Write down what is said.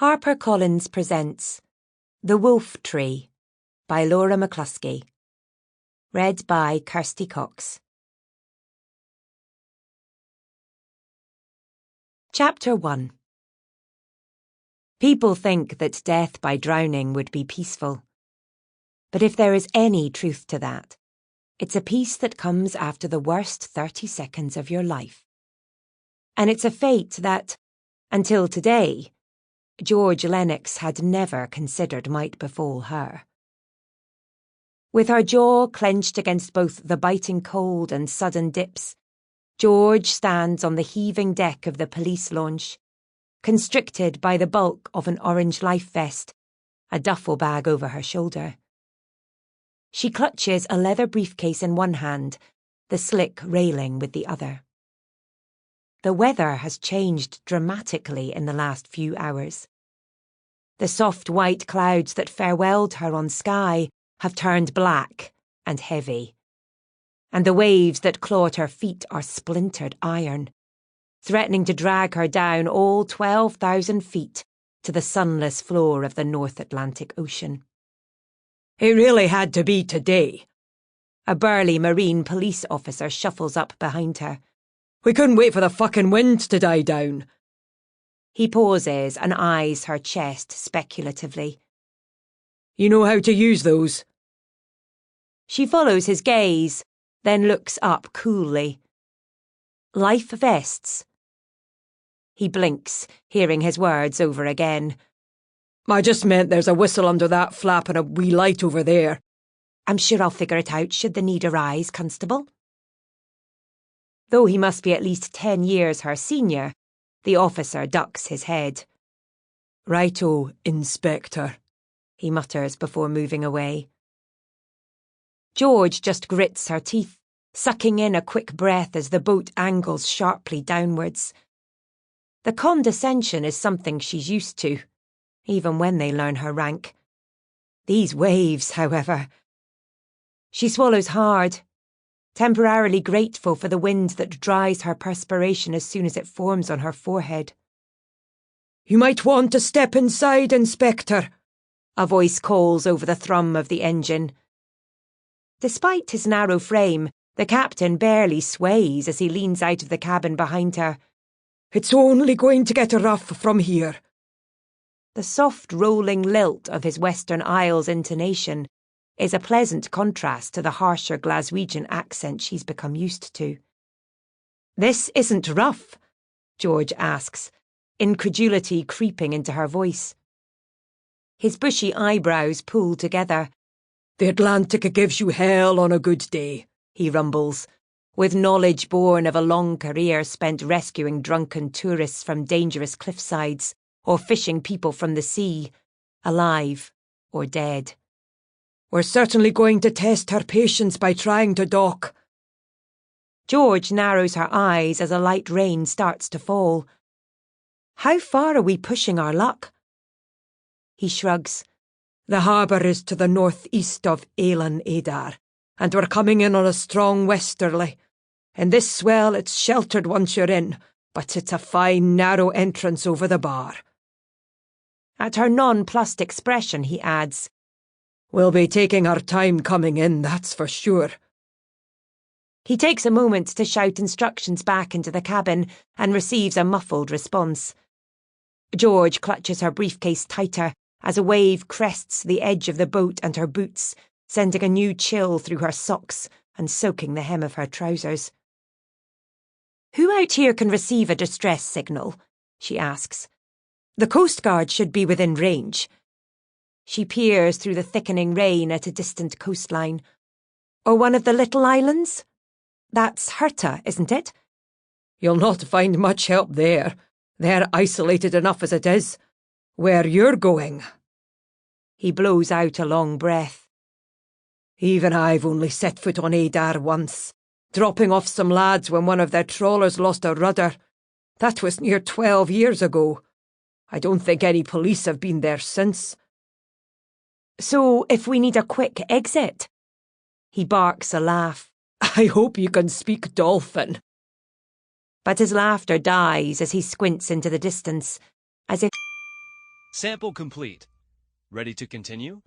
HarperCollins presents The Wolf Tree by Laura McCluskey. Read by Kirsty Cox. Chapter 1. People think that death by drowning would be peaceful. But if there is any truth to that, it's a peace that comes after the worst 30 seconds of your life. And it's a fate that, until today, George Lennox had never considered might befall her. With her jaw clenched against both the biting cold and sudden dips, George stands on the heaving deck of the police launch, constricted by the bulk of an orange life vest, a duffel bag over her shoulder. She clutches a leather briefcase in one hand, the slick railing with the other. The weather has changed dramatically in the last few hours. The soft white clouds that farewelled her on sky have turned black and heavy, and the waves that clawed her feet are splintered iron, threatening to drag her down all 12,000 feet to the sunless floor of the North Atlantic Ocean. "It really had to be today." A burly Marine police officer shuffles up behind her. "We couldn't wait for the fucking wind to die down." He pauses and eyes her chest speculatively. "You know how to use those?" She follows his gaze, then looks up coolly. "Life vests?" He blinks, hearing his words over again. "I just meant there's a whistle under that flap and a wee light over there." "I'm sure I'll figure it out should the need arise, Constable." Though he must be at least 10 years her senior, the officer ducks his head. "Righto, Inspector," he mutters before moving away. George just grits her teeth, sucking in a quick breath as the boat angles sharply downwards. The condescension is something she's used to, even when they learn her rank. These waves, however. She swallows hard, temporarily grateful for the wind that dries her perspiration as soon as it forms on her forehead. "You might want to step inside, Inspector," a voice calls over the thrum of the engine. Despite his narrow frame, the captain barely sways as he leans out of the cabin behind her. "It's only going to get rough from here." The soft rolling lilt of his Western Isles intonation is a pleasant contrast to the harsher Glaswegian accent she's become used to. "This isn't rough?" George asks, incredulity creeping into her voice. His bushy eyebrows pull together. "The Atlantic gives you hell on a good day," he rumbles, with knowledge born of a long career spent rescuing drunken tourists from dangerous cliffsides or fishing people from the sea, alive or dead. "We're certainly going to test her patience by trying to dock." George narrows her eyes as a light rain starts to fall. "How far are we pushing our luck?" He shrugs. "The harbour is to the northeast of Alan Adar, and we're coming in on a strong westerly. In this swell it's sheltered once you're in, but it's a fine narrow entrance over the bar." At her nonplussed expression he adds, "We'll be taking our time coming in, that's for sure." He takes a moment to shout instructions back into the cabin and receives a muffled response. George clutches her briefcase tighter as a wave crests the edge of the boat and her boots, sending a new chill through her socks and soaking the hem of her trousers. "Who out here can receive a distress signal?" she asks. "The Coast Guard should be within range." She peers through the thickening rain at a distant coastline. "Or one of the little islands? That's Herta, isn't it?" "You'll not find much help there. They're isolated enough as it is. Where you're going." He blows out a long breath. "Even I've only set foot on Adar once, dropping off some lads when one of their trawlers lost a rudder. That was near 12 years ago. I don't think any police have been there since." "So if we need a quick exit?" He barks a laugh. "I hope you can speak dolphin." But his laughter dies as he squints into the distance, as if Sample complete. Ready to continue?